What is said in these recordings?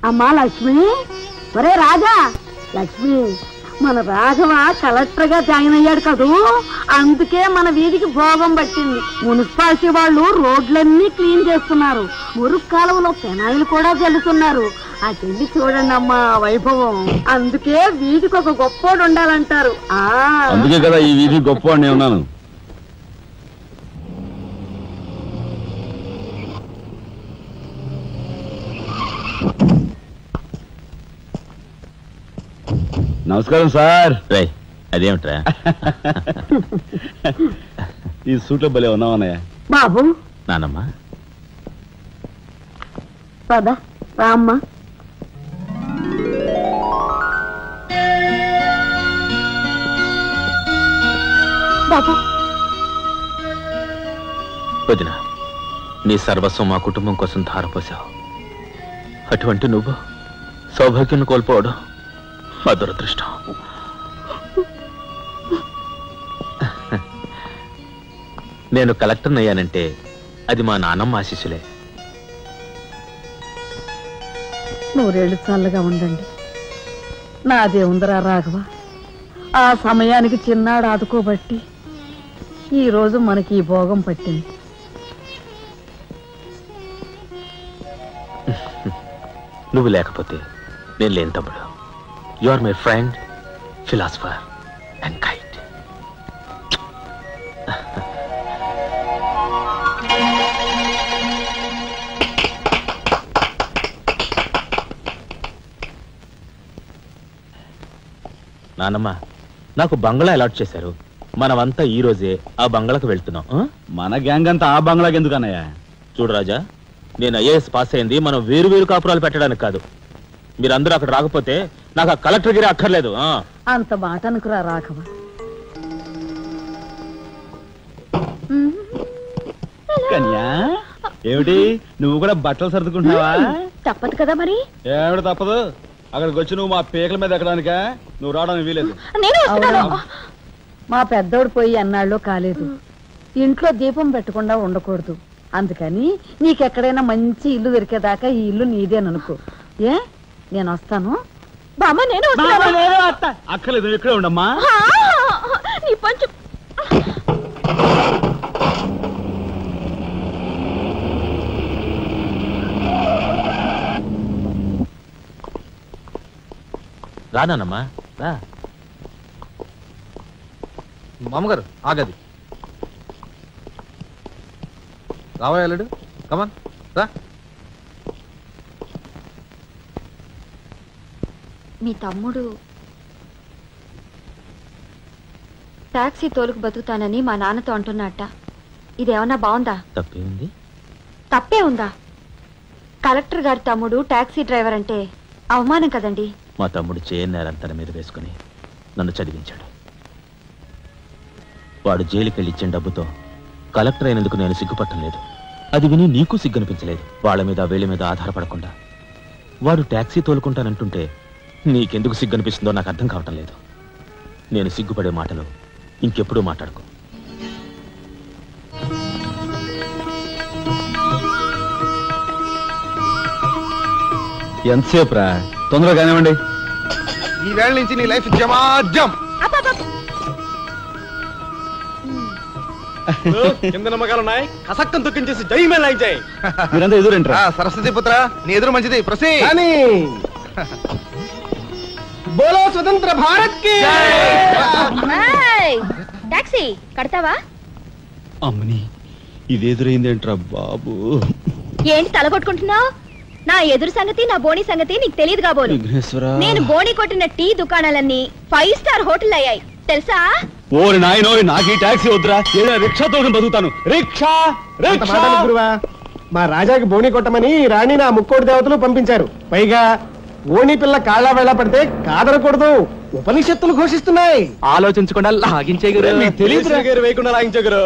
అమ్మా లక్ష్మి, ఒరే రాజా, లక్ష్మి మన రాఘవ కలెక్టర్ గా జాయిన్ అయ్యాడు కదూ, అందుకే మన వీధికి భోగం పట్టింది. మున్సిపాలిటీ వాళ్ళు రోడ్లన్నీ క్లీన్ చేస్తున్నారు, మురుగు కాలువలో పెనాయిలు కూడా చల్లుతున్నారు. ఆ చెల్లి చూడండి అమ్మా వైభవం. అందుకే వీధికి ఒక గొప్పోడు ఉండాలంటారు. అందుకే కదా ఈ వీధి గొప్పవాడిని ఉన్నాను. నమస్కారం సార్. అదేమిట్రా ఈ సూట్లో భలే ఉన్నావన్నయ్య. బాబు నానమ్మా పద రామ్మా. బాబు వదిన, నీ సర్వస్వం మా కుటుంబం కోసం ధారపోసావు. అటువంటి నువ్వు సౌభాగ్యం కోల్పోవడం మా దురదృష్టం. నేను కలెక్టర్ అయ్యానంటే అది మా నాన్నమ్మ ఆశీస్సులే. నూరేళ్లు చల్లగా ఉండండి. నాదే ఉందరా రాఘవ, ఆ సమయానికి చిన్నాడు ఆదుకోబట్టి ఈరోజు మనకి ఈ భోగం పట్టింది. నువ్వు లేకపోతే నేను లేని తమ్ముడు. You are my friend, philosopher and guide. నానమ్మ, నాకు బంగ్లా అలాట్ చేశారు. మనమంతా ఈ రోజే ఆ బంగ్లాకు వెళ్తున్నాం. మన గ్యాంగ్ అంతా ఆ బంగ్లాకి ఎందుకు అన్నయ్య? చూడు రాజా, నేను ఐఏఎస్ పాస్ అయింది మనం వేరు వేరు కాపురాలు పెట్టడానికి కాదు. మీరందరూ అక్కడ రాకపోతే నాకు ఆ కలెక్టర్ గిరి అక్కర్లేదు. అంత మాట అనుకురా రాఘవ. కన్యా, ఏమిటి నువ్వు కూడా బట్టలు సర్దుకుంటున్నావా? తప్పదు కదా మరి. ఏమిటి తప్పదు? అక్కడికి వచ్చి నువ్వు మా పీకల మీద ఎక్కడానికా? నువ్వు రావడానికి వీలేదు. మా పెద్దోడు పోయి అన్నాళ్ళు కాలేదు. ఇంట్లో దీపం పెట్టకుండా ఉండకూడదు. అందుకని నీకెక్కడైనా మంచి ఇల్లు దొరికేదాకా ఈ ఇల్లు నీదేననుకో. ఏ నేను వస్తాను. బామ్మ నేను అక్కర్లేదు, ఇక్కడే ఉండమ్మా. రానమ్మా రా. మామగారు ఆగది రావాడు. కమాన్ రా. మీ తమ్ముడు టాక్సీ తోలుకు బతుకుతానని మా నాన్నతో అంటున్నట్ట. ఇదేమన్నా బాగుందా? తప్పేంది? తప్పే ఉందా? కలెక్టర్ గారి తమ్ముడు టాక్సీ డ్రైవర్ అంటే అవమానం కదండి. మా తమ్ముడు చేయన్నారంతన మీద వేసుకుని నన్ను చదివించాడు. వాడు జైలుకెళ్ళి ఇచ్చిన డబ్బుతో కలెక్టర్ అయినందుకు నేను సిగ్గుపట్టలేదు. అది విని నీకు సిగ్గనిపించలేదు. వాళ్ళ మీద వీళ్ళ మీద ఆధారపడకుండా వాడు టాక్సీ తోలుకుంటానంటుంటే నీకెందుకు సిగ్గనిపిస్తుందో నాకు అర్థం కావటం లేదు. నేను సిగ్గుపడే మాటలు ఇంకెప్పుడూ మాట్లాడుకో. ఎంతసేపు రా? తొందరగా కానివ్వండి. ఈ వేళ నుంచి నీ లైఫ్ జమాజం. కింద నమ్మకాలున్నాయి. కసక్కం తొక్కించేసి జై మేళ జై. మీరంతా ఎదురేంట్రా? సరస్వతి పుత్ర, నీ ఎదురు మంచిది. ప్రసీ బోలో స్వతంత్ర భారత్ కి. టాక్సీ కడతావా? అమ్మని ఇది ఎదురైందేంట్రా బాబు? ఏంటి తలగొట్టుకుంటున్నావు? నా ఎదురు సంగతి నా బోణి సంగతి నీకు తెలియదు కాబోలు. నేను బోణి కొట్టిన టీ దుకాణాలన్నీ 5 స్టార్ హోటల్ అయ్యాయి తెలుసా? ఓరి నాయనో, నాకు ఈ టాక్సీ వద్దురా. ఏదో రిక్షాతో బతుకుతాను. రిక్షా గురువా, మా రాజాకి బోణి కొట్టమని రాణి నా ముక్కోటి దేవతలు పంపించారు. పైగా ఓణి పిల్ల కాళ్ళ వేళ పడితే కాదనకూడదు, ఉపనిషత్తులు ఘోషిస్తున్నాయి. ఆలోచించకుండా లాగించే తెలియదు వేయకుండా లాగించగరు.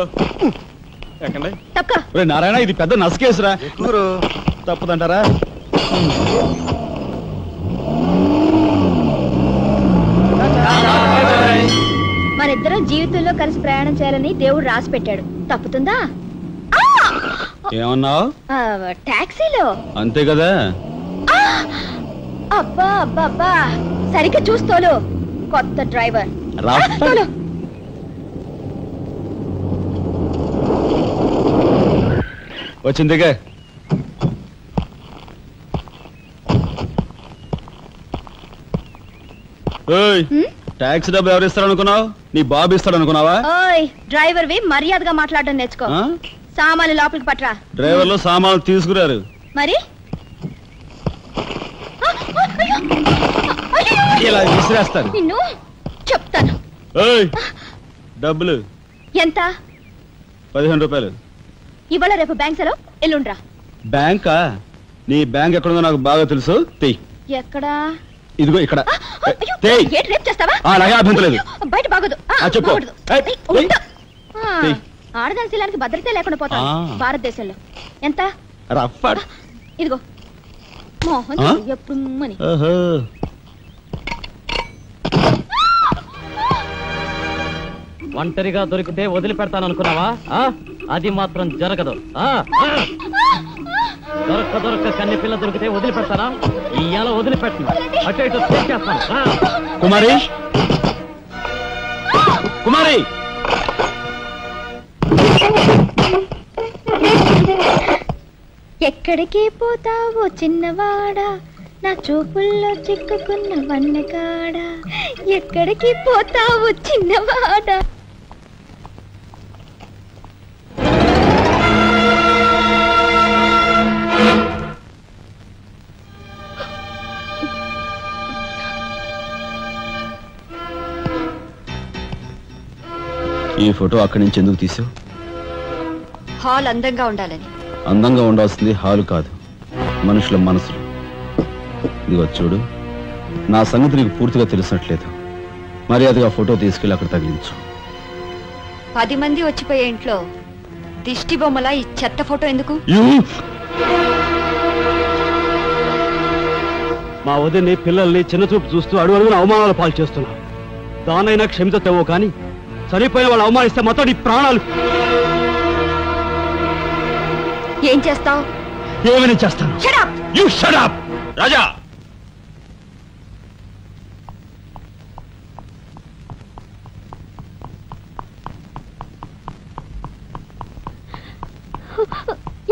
నారాయణ, ఇది పెద్ద నసకేసురా. తప్పదంటారా? మనిద్దరం జీవితంలో కలిసి ప్రయాణం చేయాలని దేవుడు రాసి పెట్టాడు. తప్పుతుందా? ఏమన్నావు? టాక్సీలో. అంతే కదా. అబ్బా అబ్బా అబ్బా సరిగ్గా చూస్తోలు కొత్త డ్రైవర్ వచ్చిందిగా ట్యాక్సీ డబ్బు ఎవరు ఇస్తారు అనుకున్నావు? నీ బాబు ఇస్తాడు అనుకున్నావా? ఓయ్ డ్రైవర్ వి మర్యాదగా మాట్లాడడం నేర్చుకో. సామాన్లు లోపలికి పట్రా. డ్రైవర్లు సామాన్లు తీసుకురారు మరి ఇలా విసిరేస్తారు. నిన్ను చెప్తాను. డబ్బులు ఎంత? 15 రూపాయలు. ఇవాళ రేపు బ్యాంక్ సెలవు, ఎల్లుండ్రా. బ్యాంకా? నీ బ్యాంక్ ఎక్కడుందో నాకు బాగా తెలుసు. ఎక్కడా? ఇదిగో ఇక్కడ. రేపు చేస్తావా? అభ్యంతరం లేదు. బయట బాగోదు. చెప్పు. ఆడదాని శీలానికి భద్రత లేకుండా పోతా భారతదేశంలో. ఎంత? ఇదిగో మోహన్ ఎప్పుడు ఒంటరిగా దొరికితే వదిలిపెడతాను అనుకున్నావా? అది మాత్రం జరగదు. దొరక్క కన్ని పిల్ల దొరికితే వదిలిపెడతానా? ఇయ్యాల వదిలిపెట్టను. అటు ఇటు చేస్తాను. కుమారి కుమారి ఎక్కడికి పోతావో చిన్నవాడా, నా చూపుల్లో చిక్కుకున్న వన్నకాడా. ఎక్కడికి పోతావో చిన్నవాడా. ఈ ఫోటో అక్కడి నుంచి ఎందుకు తీసావు? హాల్ అందంగా ఉండాలని. అందంగా ఉండాల్సింది హాలు కాదు, మనుషుల మనసులు. ఇదిగో చూడు, నా సంగతి నీకు పూర్తిగా తెలిసినట్లేదు. మర్యాదగా ఫోటో తీసుకెళ్ళి అక్కడ తగిలించు. 10 మంది వచ్చిపోయే ఇంట్లో దిష్టి బొమ్మలా ఈ చెత్త ఫోటో ఎందుకు? మా వదిని పిల్లల్ని చిన్నచూపు చూస్తూ అడుగున అవమానాలు పాలు చేస్తున్నా. దానైనా క్షమితేవో కానీ చనిపోయిన వాళ్ళు అవమానిస్తే మొత్తం నీ ప్రాణాలు. ఏం చేస్తావు? ఏమని చేస్తాను? రాజా,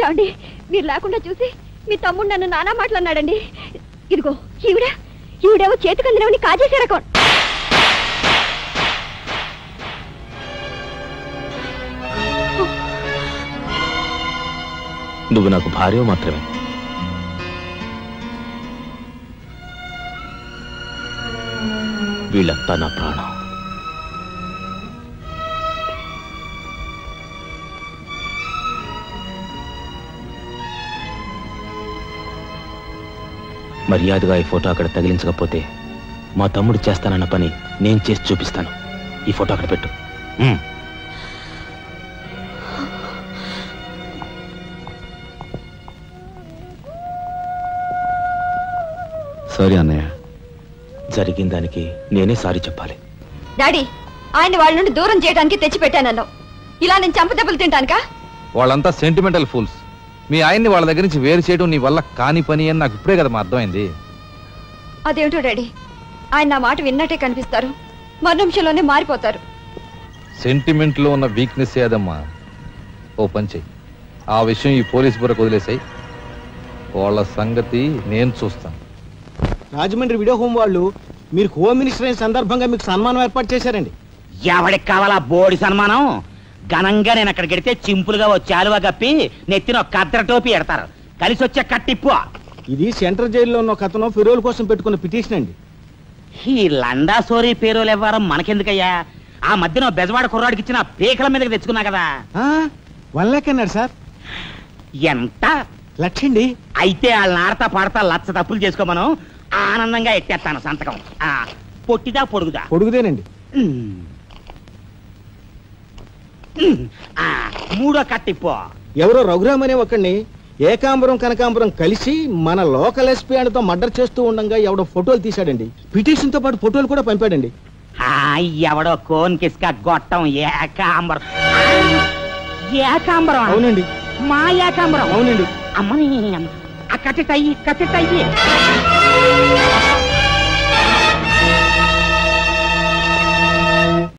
ఏమండి, మీరు లేకుండా చూసి మీ తమ్ముడు నన్ను నానా మాట్లాడినాడండి. ఇదిగో ఈవిడేవో చేతికి అందినవని కాజేసే రకం. నువ్వు నాకు భార్య మాత్రమే. వీళ్ళంతా నా ప్రాణం. మర్యాదగా ఈ ఫోటో అక్కడ తగిలించకపోతే మా తమ్ముడు చేస్తానన్న పని నేను చేసి చూపిస్తాను. ఈ ఫోటో అక్కడ పెట్టు. సారీ అన్నయ్య. జరిగిన దానికి నేనే సారీ చెప్పాలి. డాడీ, ఆయన వాళ్ళ నుండి దూరం చేయడానికి తెచ్చిపెట్టానన్నావు. ఇలా నేను చంపదెబ్బలు తింటానుకా? వాళ్ళంతా సెంటిమెంటల్ ఫూల్స్. మీ ఆయన్ని వాళ్ళ దగ్గర నుంచి వేరు చేయడం నీ వల్ల కాని పని అని నాకు ఇప్పుడే కదా అర్థమైంది. అదేమిటో డాడీ, ఆయన నా మాట విన్నట్టే కనిపిస్తారు, మరు నిమిషంలోనే మారిపోతారు. సెంటిమెంట్ లో ఉన్న వీక్నెస్ ఏదమ్మా. ఓ పని చెయ్యి, ఆ విషయం ఈ పోలీస్ బుర్రకు వదిలేసాయి. వాళ్ళ సంగతి నేను చూస్తాను. రాజమండ్రి వీడియో హోమ్ వాళ్ళు మీరు హోమ్ మినిస్టర్ అయిన సందర్భంగా మీకు సన్మానం ఏర్పాటు చేశారండి. ఎవడికి కావాలా బోడి సన్మానం? ఘనంగా నేను అక్కడికి వెడితే చింపులుగా ఓ చాలువా కప్పి నెత్తిన ఒక కద్దర టోపీ ఎడతారు. కలిసి వచ్చే కట్టిప్పు. ఇది సెంట్రల్ జైల్లో ఉన్న ఒక అతను ఫిరోల్ కోసం పెట్టుకున్న పిటిషన్ అండి. ఈ లండా సోరీ పేరోలు ఇవ్వడం మనకెందుకయ్యా? ఆ మధ్యన బెజవాడ కుర్రాడికి ఇచ్చిన పీకల మీదకి తెచ్చుకున్నా కదా. 1 లక్ష అన్నాడు సార్. ఎంత? 1 లక్ష అండి. అయితే వాళ్ళని ఆడతా పాడతా లచ్చ తప్పులు చేసుకోమను. ఆనందంగా ఎట్టేస్తాను సంతకం. పొట్టిదా పొడుగుదా? పొడుగుదేనండి. మూడో కట్టిప్పు. ఎవరో రఘురామ్ అనే ఒకడిని ఏకాంబరం కనకాంబరం కలిసి మన లోకల్ ఎస్పీ అండ్తో మర్డర్ చేస్తూ ఉండగా ఎవడో ఫోటోలు తీశాడండి. పిటిషన్ తో పాటు ఫోటోలు కూడా పంపాడండి. ఎవడో కోన్ కిస్క గొట్టం ఏకాంబరం. ఏకాంబరం? అవునండి. మా ఏకాంబరం? అవునండి. అమ్మని కట్టెట్టయ్యి